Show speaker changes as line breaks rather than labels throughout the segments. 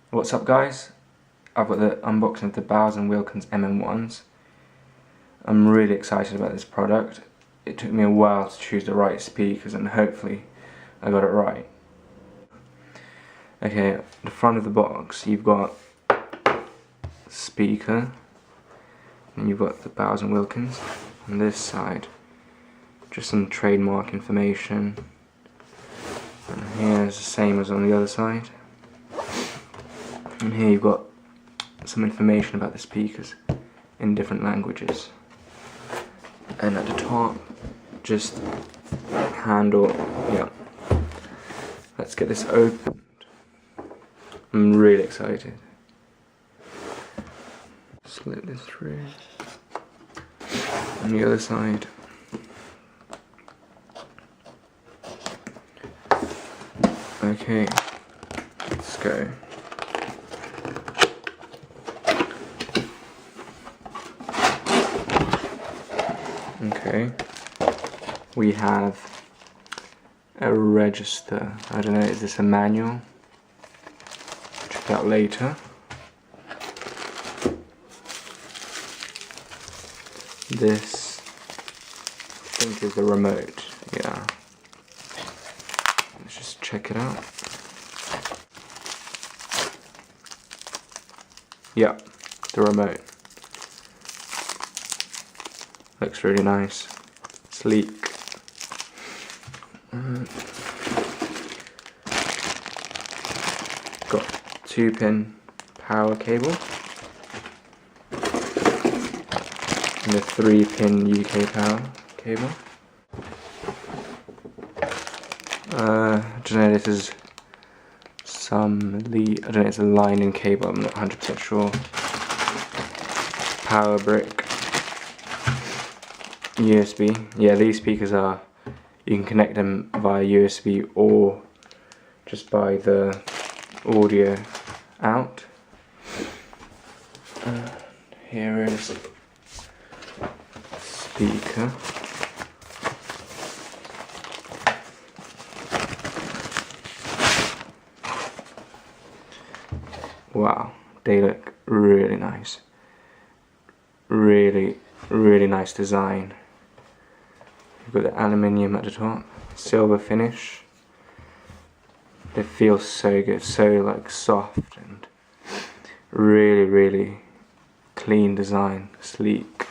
What's up guys? I've got the unboxing of the Wilkins MM-1s. I'm really excited about this product. It took me a while to choose the right speakers and hopefully I got it right. Okay, at the front of the box you've got speaker and you've got the Wilkins. On this side just some trademark information, and here's the same as on the other side. And here you've got some information about the speakers in different languages. And at the top, just handle, yeah. Let's get this opened. I'm really excited. Slip this through. On the other side. Okay, let's go. Okay, we have a register. I don't know, is this a manual? Check it out later. This, I think, is the remote. Yeah. Let's just check it out. Yeah, the remote. Looks really nice, sleek. Got 2-pin power cable and a 3-pin UK power cable. I don't know, this is some lead, I don't know, it's a line in cable, I'm not 100% sure. Power brick. USB. Yeah, these speakers are, you can connect them via USB or just by the audio out. Here is speaker. Wow, they look really nice. Really nice design. You've got the aluminium at the top, silver finish. They feel so good, so like soft and really clean design, sleek.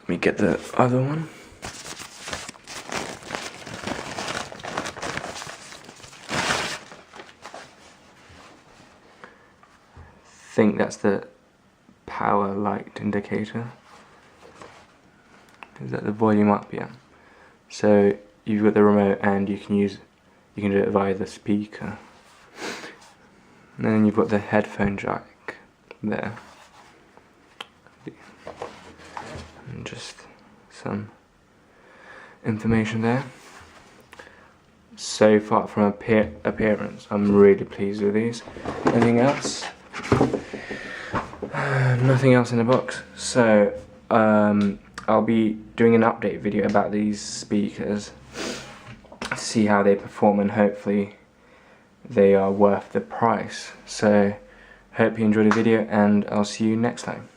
Let me get the other one. I think that's the power light indicator. Is that the volume up? Yeah. So you've got the remote and you can do it via the speaker. And then you've got the headphone jack there. And just some information there. So far from appearance, I'm really pleased with these. Anything else? Nothing else in the box. So I'll be doing an update video about these speakers, see how they perform, and hopefully they are worth the price. So hope you enjoyed the video and I'll see you next time.